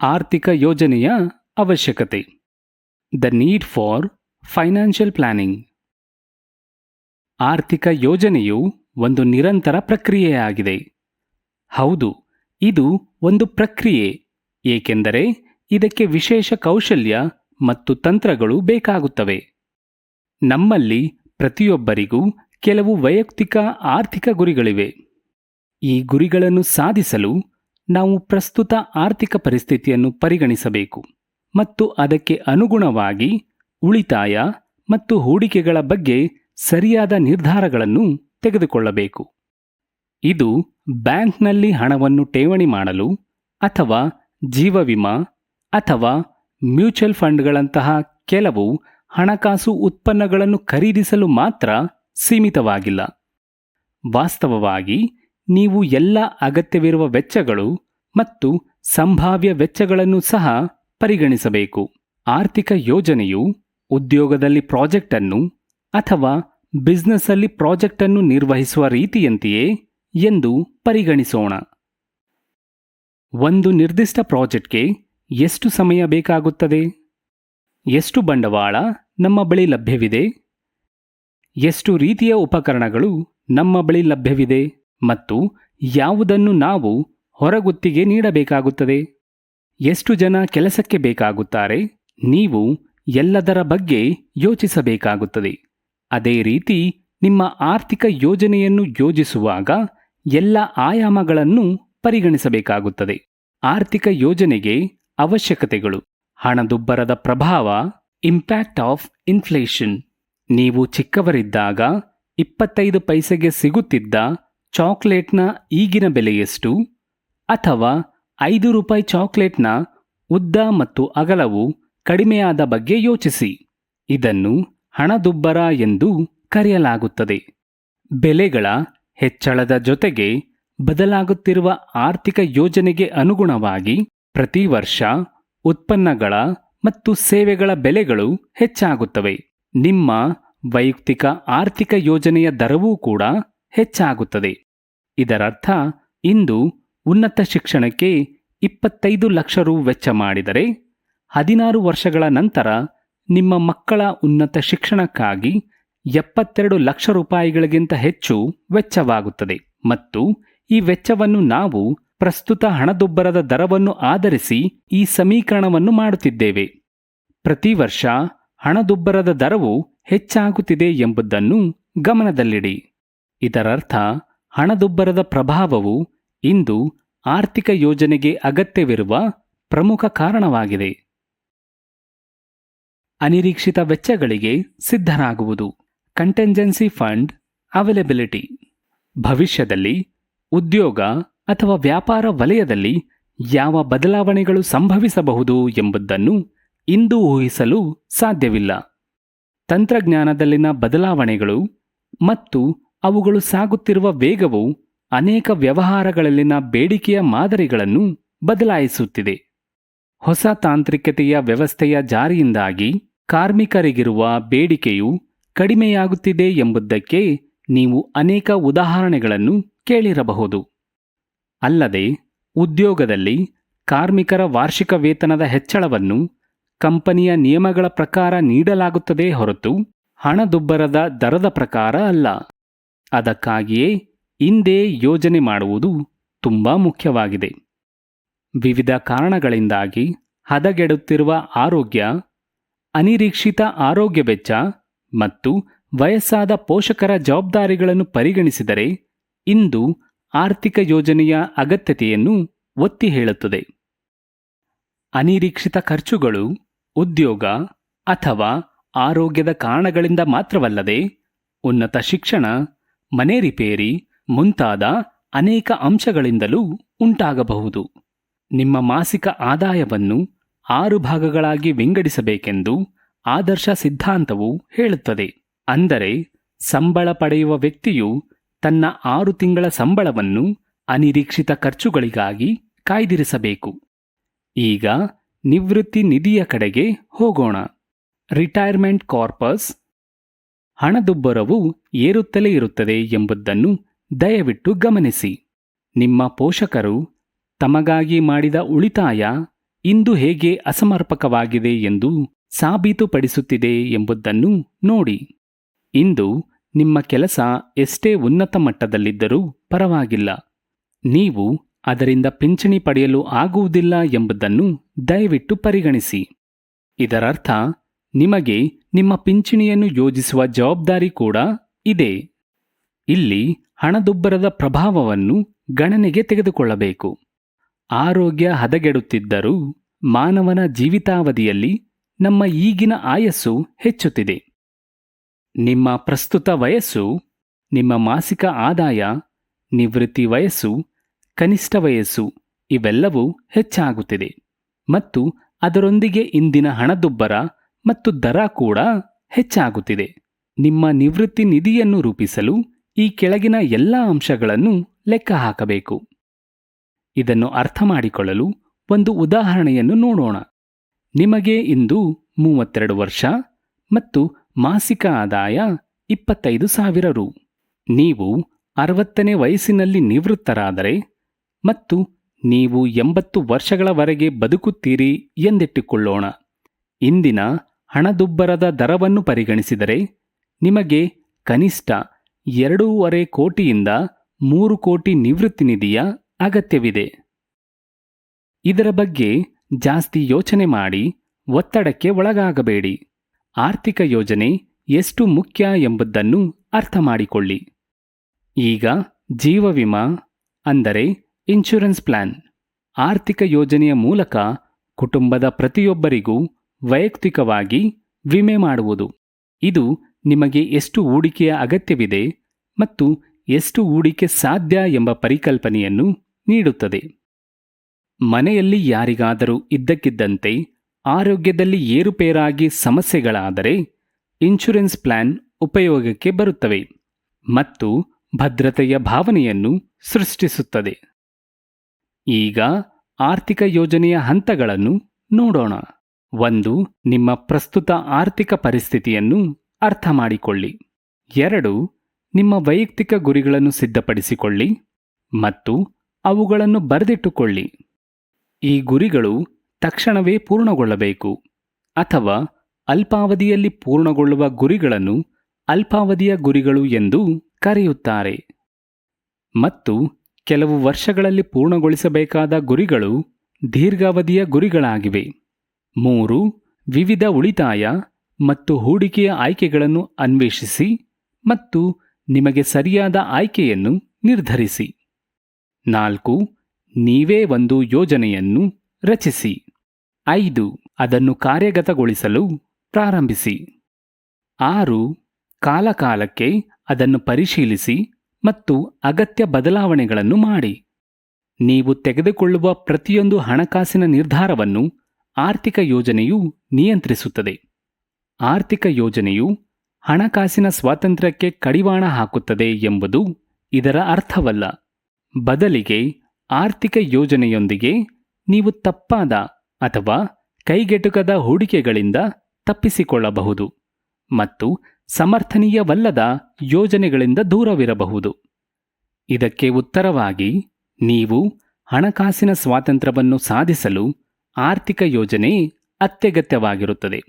ಆರ್ಥಿಕ ಯೋಜನೆಯ ಅವಶ್ಯಕತೆ. The need for financial planning. ಆರ್ಥಿಕ ಯೋಜನೆಯು ಒಂದು ನಿರಂತರ ಪ್ರಕ್ರಿಯೆಯಾಗಿದೆ. ಹೌದು, ಇದು ಒಂದು ಪ್ರಕ್ರಿಯೆ, ಏಕೆಂದರೆ ಇದಕ್ಕೆ ವಿಶೇಷ ಕೌಶಲ್ಯ ಮತ್ತು ತಂತ್ರಗಳು ಬೇಕಾಗುತ್ತವೆ. ನಮ್ಮಲ್ಲಿ ಪ್ರತಿಯೊಬ್ಬರಿಗೂ ಕೆಲವು ವೈಯಕ್ತಿಕ ಆರ್ಥಿಕ ಗುರಿಗಳಿವೆ. ಈ ಗುರಿಗಳನ್ನು ಸಾಧಿಸಲು ನಾವು ಪ್ರಸ್ತುತ ಆರ್ಥಿಕ ಪರಿಸ್ಥಿತಿಯನ್ನು ಪರಿಗಣಿಸಬೇಕು ಮತ್ತು ಅದಕ್ಕೆ ಅನುಗುಣವಾಗಿ ಉಳಿತಾಯ ಮತ್ತು ಹೂಡಿಕೆಗಳ ಬಗ್ಗೆ ಸರಿಯಾದ ನಿರ್ಧಾರಗಳನ್ನು ತೆಗೆದುಕೊಳ್ಳಬೇಕು. ಇದು ಬ್ಯಾಂಕ್ನಲ್ಲಿ ಹಣವನ್ನು ಠೇವಣಿ ಮಾಡಲು ಅಥವಾ ಜೀವ ವಿಮಾ ಅಥವಾ ಮ್ಯೂಚುವಲ್ ಫಂಡ್ಗಳಂತಹ ಕೆಲವು ಹಣಕಾಸು ಉತ್ಪನ್ನಗಳನ್ನು ಖರೀದಿಸಲು ಮಾತ್ರ ಸೀಮಿತವಾಗಿಲ್ಲ. ವಾಸ್ತವವಾಗಿ ನೀವು ಎಲ್ಲ ಅಗತ್ಯವಿರುವ ವೆಚ್ಚಗಳು ಮತ್ತು ಸಂಭಾವ್ಯ ವೆಚ್ಚಗಳನ್ನು ಸಹ ಪರಿಗಣಿಸಬೇಕು. ಆರ್ಥಿಕ ಯೋಜನೆಯು ಉದ್ಯೋಗದಲ್ಲಿ ಪ್ರಾಜೆಕ್ಟ್ ಅನ್ನು ಅಥವಾ ಬಿಸ್ನೆಸ್ ಅಲ್ಲಿ ಪ್ರಾಜೆಕ್ಟ್ ಅನ್ನು ನಿರ್ವಹಿಸುವ ರೀತಿಯಂತೆಯೇ ಎಂದು ಪರಿಗಣಿಸೋಣ. ಒಂದು ನಿರ್ದಿಷ್ಟ ಪ್ರಾಜೆಕ್ಟ್ಗೆ ಎಷ್ಟು ಸಮಯ ಬೇಕಾಗುತ್ತದೆ? ಎಷ್ಟು ಬಂಡವಾಳ ನಮ್ಮ ಬಳಿ ಲಭ್ಯವಿದೆ? ಎಷ್ಟು ರೀತಿಯ ಉಪಕರಣಗಳು ನಮ್ಮ ಬಳಿ ಲಭ್ಯವಿದೆ ಮತ್ತು ಯಾವುದನ್ನು ನಾವು ಹೊರಗುತ್ತಿಗೆ ನೀಡಬೇಕಾಗುತ್ತದೆ? ಎಷ್ಟು ಜನ ಕೆಲಸಕ್ಕೆ ಬೇಕಾಗುತ್ತಾರೆ? ನೀವು ಎಲ್ಲದರ ಬಗ್ಗೆ ಯೋಚಿಸಬೇಕಾಗುತ್ತದೆ. ಅದೇ ರೀತಿ ನಿಮ್ಮ ಆರ್ಥಿಕ ಯೋಜನೆಯನ್ನು ಯೋಜಿಸುವಾಗ ಎಲ್ಲ ಆಯಾಮಗಳನ್ನು ಪರಿಗಣಿಸಬೇಕಾಗುತ್ತದೆ. ಆರ್ಥಿಕ ಯೋಜನೆಗೆ ಅವಶ್ಯಕತೆಗಳು: ಹಣದುಬ್ಬರದ ಪ್ರಭಾವ, ಇಂಪ್ಯಾಕ್ಟ್ ಆಫ್ ಇನ್ಫ್ಲೇಷನ್. ನೀವು ಚಿಕ್ಕವರಿದ್ದಾಗ 25 ಪೈಸೆಗೆ ಸಿಗುತ್ತಿದ್ದ ಚಾಕ್ಲೇಟ್ನ ಈಗಿನ ಬೆಲೆ ಎಷ್ಟು? ಅಥವಾ 5 ರೂಪಾಯಿ ಚಾಕ್ಲೇಟ್ನ ಉದ್ದ ಮತ್ತು ಅಗಲವು ಕಡಿಮೆಯಾದ ಬಗ್ಗೆ ಯೋಚಿಸಿ. ಇದನ್ನು ಹಣದುಬ್ಬರ ಎಂದು ಕರೆಯಲಾಗುತ್ತದೆ. ಬೆಲೆಗಳ ಹೆಚ್ಚಳದ ಜೊತೆಗೆ ಬದಲಾಗುತ್ತಿರುವ ಆರ್ಥಿಕ ಯೋಜನೆಗೆ ಅನುಗುಣವಾಗಿ ಪ್ರತಿ ವರ್ಷ ಉತ್ಪನ್ನಗಳ ಮತ್ತು ಸೇವೆಗಳ ಬೆಲೆಗಳು ಹೆಚ್ಚಾಗುತ್ತವೆ. ನಿಮ್ಮ ವೈಯಕ್ತಿಕ ಆರ್ಥಿಕ ಯೋಜನೆಯ ದರವೂ ಕೂಡ ಹೆಚ್ಚಾಗುತ್ತದೆ. ಇದರರ್ಥ ಇಂದು ಉನ್ನತ ಶಿಕ್ಷಣಕ್ಕೆ 25 ಲಕ್ಷ ರು ವೆಚ್ಚ ಮಾಡಿದರೆ 16 ವರ್ಷಗಳ ನಂತರ ನಿಮ್ಮ ಮಕ್ಕಳ ಉನ್ನತ ಶಿಕ್ಷಣಕ್ಕಾಗಿ 72 ಲಕ್ಷ ರೂಪಾಯಿಗಳಿಗಿಂತ ಹೆಚ್ಚು ವೆಚ್ಚವಾಗುತ್ತದೆ. ಮತ್ತು ಈ ವೆಚ್ಚವನ್ನು ನಾವು ಪ್ರಸ್ತುತ ಹಣದುಬ್ಬರದ ದರವನ್ನು ಆಧರಿಸಿ ಈ ಸಮೀಕರಣವನ್ನು ಮಾಡುತ್ತಿದ್ದೇವೆ. ಪ್ರತಿ ವರ್ಷ ಹಣದುಬ್ಬರದ ದರವು ಹೆಚ್ಚಾಗುತ್ತಿದೆ ಎಂಬುದನ್ನು ಗಮನದಲ್ಲಿಡಿ. ಇದರರ್ಥ ಹಣದುಬ್ಬರದ ಪ್ರಭಾವವು ಇಂದು ಆರ್ಥಿಕ ಯೋಜನೆಗೆ ಅಗತ್ಯವಿರುವ ಪ್ರಮುಖ ಕಾರಣವಾಗಿದೆ. ಅನಿರೀಕ್ಷಿತ ವೆಚ್ಚಗಳಿಗೆ ಸಿದ್ಧರಾಗುವುದು. Contingency fund availability. ಭವಿಷ್ಯದಲ್ಲಿ ಉದ್ಯೋಗ ಅಥವಾ ವ್ಯಾಪಾರ ವಲಯದಲ್ಲಿ ಯಾವ ಬದಲಾವಣೆಗಳು ಸಂಭವಿಸಬಹುದು ಎಂಬುದನ್ನು ಇಂದು ಊಹಿಸಲು ಸಾಧ್ಯವಿಲ್ಲ. ತಂತ್ರಜ್ಞಾನದಲ್ಲಿನ ಬದಲಾವಣೆಗಳು ಮತ್ತು ಅವುಗಳು ಸಾಗುತ್ತಿರುವ ವೇಗವು ಅನೇಕ ವ್ಯವಹಾರಗಳಲ್ಲಿನ ಬೇಡಿಕೆಯ ಮಾದರಿಗಳನ್ನು ಬದಲಾಯಿಸುತ್ತಿದೆ. ಹೊಸ ತಾಂತ್ರಿಕತೆಯ ವ್ಯವಸ್ಥೆಯ ಜಾರಿಯಿಂದಾಗಿ ಕಾರ್ಮಿಕರಿಗಿರುವ ಬೇಡಿಕೆಯು ಕಡಿಮೆಯಾಗುತ್ತಿದೆ ಎಂಬುದಕ್ಕೆ ನೀವು ಅನೇಕ ಉದಾಹರಣೆಗಳನ್ನು ಕೇಳಿರಬಹುದು. ಅಲ್ಲದೆ ಉದ್ಯೋಗದಲ್ಲಿ ಕಾರ್ಮಿಕರ ವಾರ್ಷಿಕ ವೇತನದ ಹೆಚ್ಚಳವನ್ನು ಕಂಪನಿಯ ನಿಯಮಗಳ ಪ್ರಕಾರ ನೀಡಲಾಗುತ್ತದೆ ಹೊರತು ಹಣದುಬ್ಬರದ ದರದ ಪ್ರಕಾರ ಅಲ್ಲ. ಅದಕ್ಕಾಗಿಯೇ ಇಂದೇ ಯೋಜನೆ ಮಾಡುವುದು ತುಂಬಾ ಮುಖ್ಯವಾಗಿದೆ. ವಿವಿಧ ಕಾರಣಗಳಿಂದಾಗಿ ಹದಗೆಡುತ್ತಿರುವ ಆರೋಗ್ಯ, ಅನಿರೀಕ್ಷಿತ ಆರೋಗ್ಯ ವೆಚ್ಚ ಮತ್ತು ವಯಸ್ಸಾದ ಪೋಷಕರ ಜವಾಬ್ದಾರಿಗಳನ್ನು ಪರಿಗಣಿಸಿದರೆ ಇಂದು ಆರ್ಥಿಕ ಯೋಜನೆಯ ಅಗತ್ಯತೆಯನ್ನು ಒತ್ತಿ ಹೇಳುತ್ತದೆ. ಅನಿರೀಕ್ಷಿತ ಖರ್ಚುಗಳು ಉದ್ಯೋಗ ಅಥವಾ ಆರೋಗ್ಯದ ಕಾರಣಗಳಿಂದ ಮಾತ್ರವಲ್ಲದೆ ಉನ್ನತ ಶಿಕ್ಷಣ, ಮನೆ ರಿಪೇರಿ ಮುಂತಾದ ಅನೇಕ ಅಂಶಗಳಿಂದಲೂ ಉಂಟಾಗಬಹುದು. ನಿಮ್ಮ ಮಾಸಿಕ ಆದಾಯವನ್ನು 6 ಭಾಗಗಳಾಗಿ ವಿಂಗಡಿಸಬೇಕೆಂದು ಆದರ್ಶ ಸಿದ್ಧಾಂತವು ಹೇಳುತ್ತದೆ. ಅಂದರೆ ಸಂಬಳ ಪಡೆಯುವ ವ್ಯಕ್ತಿಯು ತನ್ನ 6 ತಿಂಗಳ ಸಂಬಳವನ್ನು ಅನಿರೀಕ್ಷಿತ ಖರ್ಚುಗಳಿಗಾಗಿ ಕಾಯ್ದಿರಿಸಬೇಕು. ಈಗ ನಿವೃತ್ತಿ ನಿಧಿಯ ಕಡೆಗೆ ಹೋಗೋಣ. Retirement corpus. ಹಣದುಬ್ಬರವು ಏರುತ್ತಲೇ ಇರುತ್ತದೆ ಎಂಬುದನ್ನು ದಯವಿಟ್ಟು ಗಮನಿಸಿ. ನಿಮ್ಮ ಪೋಷಕರು ತಮಗಾಗಿ ಮಾಡಿದ ಉಳಿತಾಯ ಇಂದು ಹೇಗೆ ಅಸಮರ್ಪಕವಾಗಿದೆ ಎಂದು ಸಾಬೀತುಪಡಿಸುತ್ತಿದೆ ಎಂಬುದನ್ನು ನೋಡಿ. ಇಂದು ನಿಮ್ಮ ಕೆಲಸ ಎಷ್ಟೇ ಉನ್ನತ ಮಟ್ಟದಲ್ಲಿದ್ದರೂ ಪರವಾಗಿಲ್ಲ, ನೀವು ಅದರಿಂದ ಪಿಂಚಣಿ ಪಡೆಯಲು ಆಗುವುದಿಲ್ಲ ಎಂಬುದನ್ನು ದಯವಿಟ್ಟು ಪರಿಗಣಿಸಿ. ಇದರರ್ಥ ನಿಮಗೆ ನಿಮ್ಮ ಪಿಂಚಣಿಯನ್ನು ಯೋಜಿಸುವ ಜವಾಬ್ದಾರಿ ಕೂಡ ಇದೆ. ಇಲ್ಲಿ ಹಣದುಬ್ಬರದ ಪ್ರಭಾವವನ್ನು ಗಣನೆಗೆ ತೆಗೆದುಕೊಳ್ಳಬೇಕು. ಆರೋಗ್ಯ ಹದಗೆಡುತ್ತಿದ್ದರೂ ಮಾನವನ ಜೀವಿತಾವಧಿಯಲ್ಲಿ ನಮ್ಮ ಈಗಿನ ಆಯಸ್ಸು ಹೆಚ್ಚುತ್ತಿದೆ. ನಿಮ್ಮ ಪ್ರಸ್ತುತ ವಯಸ್ಸು, ನಿಮ್ಮ ಮಾಸಿಕ ಆದಾಯ, ನಿವೃತ್ತಿ ವಯಸ್ಸು, ಕನಿಷ್ಠ ವಯಸ್ಸು ಇವೆಲ್ಲವೂ ಹೆಚ್ಚಾಗುತ್ತಿದೆ ಮತ್ತು ಅದರೊಂದಿಗೆ ಇಂದಿನ ಹಣದುಬ್ಬರ ಮತ್ತು ದರ ಕೂಡ ಹೆಚ್ಚಾಗುತ್ತಿದೆ. ನಿಮ್ಮ ನಿವೃತ್ತಿ ನಿಧಿಯನ್ನು ರೂಪಿಸಲು ಈ ಕೆಳಗಿನ ಎಲ್ಲ ಅಂಶಗಳನ್ನು ಲೆಕ್ಕ ಹಾಕಬೇಕು. ಇದನ್ನು ಅರ್ಥ ಮಾಡಿಕೊಳ್ಳಲು ಒಂದು ಉದಾಹರಣೆಯನ್ನು ನೋಡೋಣ. ನಿಮಗೆ ಇಂದು 32 ವರ್ಷ ಮತ್ತು ಮಾಸಿಕ ಆದಾಯ 25,000 ರು. ನೀವು 60ನೇ ವಯಸ್ಸಿನಲ್ಲಿ ನಿವೃತ್ತರಾದರೆ ಮತ್ತು ನೀವು 80 ವರ್ಷಗಳವರೆಗೆ ಬದುಕುತ್ತೀರಿ ಎಂದಿಟ್ಟುಕೊಳ್ಳೋಣ. ಇಂದಿನ ಹಣದುಬ್ಬರದ ದರವನ್ನು ಪರಿಗಣಿಸಿದರೆ ನಿಮಗೆ ಕನಿಷ್ಠ 2.5 ಕೋಟಿಯಿಂದ 3 ಕೋಟಿ ನಿವೃತ್ತಿ ನಿಧಿಯ ಅಗತ್ಯವಿದೆ. ಇದರ ಬಗ್ಗೆ ಜಾಸ್ತಿ ಯೋಚನೆ ಮಾಡಿ ಒತ್ತಡಕ್ಕೆ ಒಳಗಾಗಬೇಡಿ. ಆರ್ಥಿಕ ಯೋಜನೆ ಎಷ್ಟು ಮುಖ್ಯ ಎಂಬುದನ್ನು ಅರ್ಥ ಮಾಡಿಕೊಳ್ಳಿ. ಈಗ ಜೀವ ವಿಮಾ ಅಂದರೆ ಇನ್ಶೂರೆನ್ಸ್ ಪ್ಲಾನ್. ಆರ್ಥಿಕ ಯೋಜನೆಯ ಮೂಲಕ ಕುಟುಂಬದ ಪ್ರತಿಯೊಬ್ಬರಿಗೂ ವೈಯಕ್ತಿಕವಾಗಿ ವಿಮೆ ಮಾಡುವುದು. ಇದು ನಿಮಗೆ ಎಷ್ಟು ಹೂಡಿಕೆಯ ಅಗತ್ಯವಿದೆ ಮತ್ತು ಎಷ್ಟು ಹೂಡಿಕೆ ಸಾಧ್ಯ ಎಂಬ ಪರಿಕಲ್ಪನೆಯನ್ನು ನೀಡುತ್ತದೆ. ಮನೆಯಲ್ಲಿ ಯಾರಿಗಾದರೂ ಇದ್ದಕ್ಕಿದ್ದಂತೆ ಆರೋಗ್ಯದಲ್ಲಿ ಏರುಪೇರಾಗಿ ಸಮಸ್ಯೆಗಳಾದರೆ ಇನ್ಶೂರೆನ್ಸ್ ಪ್ಲಾನ್ ಉಪಯೋಗಕ್ಕೆ ಬರುತ್ತವೆ ಮತ್ತು ಭದ್ರತೆಯ ಭಾವನೆಯನ್ನು ಸೃಷ್ಟಿಸುತ್ತದೆ. ಈಗ ಆರ್ಥಿಕ ಯೋಜನೆಯ ಹಂತಗಳನ್ನು ನೋಡೋಣ. 1. ನಿಮ್ಮ ಪ್ರಸ್ತುತ ಆರ್ಥಿಕ ಪರಿಸ್ಥಿತಿಯನ್ನು ಅರ್ಥ ಮಾಡಿಕೊಳ್ಳಿ. 2. ನಿಮ್ಮ ವೈಯಕ್ತಿಕ ಗುರಿಗಳನ್ನು ಸಿದ್ಧಪಡಿಸಿಕೊಳ್ಳಿ ಮತ್ತು ಅವುಗಳನ್ನು ಬರೆದಿಟ್ಟುಕೊಳ್ಳಿ. ಈ ಗುರಿಗಳು ತಕ್ಷಣವೇ ಪೂರ್ಣಗೊಳ್ಳಬೇಕು ಅಥವಾ ಅಲ್ಪಾವಧಿಯಲ್ಲಿ ಪೂರ್ಣಗೊಳ್ಳುವ ಗುರಿಗಳನ್ನು ಅಲ್ಪಾವಧಿಯ ಗುರಿಗಳು ಎಂದು ಕರೆಯುತ್ತಾರೆ. ಮತ್ತು ಕೆಲವು ವರ್ಷಗಳಲ್ಲಿ ಪೂರ್ಣಗೊಳಿಸಬೇಕಾದ ಗುರಿಗಳು ದೀರ್ಘಾವಧಿಯ ಗುರಿಗಳಾಗಿವೆ. 3. ವಿವಿಧ ಉಳಿತಾಯ ಮತ್ತು ಹೂಡಿಕೆಯ ಆಯ್ಕೆಗಳನ್ನು ಅನ್ವೇಷಿಸಿ ಮತ್ತು ನಿಮಗೆ ಸರಿಯಾದ ಆಯ್ಕೆಯನ್ನು ನಿರ್ಧರಿಸಿ. 4. ನೀವೇ ಒಂದು ಯೋಜನೆಯನ್ನು ರಚಿಸಿ. 5. ಅದನ್ನು ಕಾರ್ಯಗತಗೊಳಿಸಲು ಪ್ರಾರಂಭಿಸಿ. 6. ಕಾಲಕಾಲಕ್ಕೆ ಅದನ್ನು ಪರಿಶೀಲಿಸಿ ಮತ್ತು ಅಗತ್ಯ ಬದಲಾವಣೆಗಳನ್ನು ಮಾಡಿ. ನೀವು ತೆಗೆದುಕೊಳ್ಳುವ ಪ್ರತಿಯೊಂದು ಹಣಕಾಸಿನ ನಿರ್ಧಾರವನ್ನು ಆರ್ಥಿಕ ಯೋಜನೆಯು ನಿಯಂತ್ರಿಸುತ್ತದೆ. ಆರ್ಥಿಕ ಯೋಜನೆಯು ಹಣಕಾಸಿನ ಸ್ವಾತಂತ್ರ್ಯಕ್ಕೆ ಕಡಿವಾಣ ಹಾಕುತ್ತದೆ ಎಂಬುದು ಇದರ ಅರ್ಥವಲ್ಲ. ಬದಲಿಗೆ ಆರ್ಥಿಕ ಯೋಜನೆಯೊಂದಿಗೆ ನೀವು ತಪ್ಪಾದ ಅಥವಾ ಕೈಗೆಟುಕದ ಹೂಡಿಕೆಗಳಿಂದ ತಪ್ಪಿಸಿಕೊಳ್ಳಬಹುದು ಮತ್ತು ಸಮರ್ಥನೀಯವಲ್ಲದ ಯೋಜನೆಗಳಿಂದ ದೂರವಿರಬಹುದು. ಇದಕ್ಕೆ ಉತ್ತರವಾಗಿ ನೀವು ಹಣಕಾಸಿನ ಸ್ವಾತಂತ್ರ್ಯವನ್ನು ಸಾಧಿಸಲು ಆರ್ಥಿಕ ಯೋಜನೆ ಅತ್ಯಗತ್ಯವಾಗಿರುತ್ತದೆ.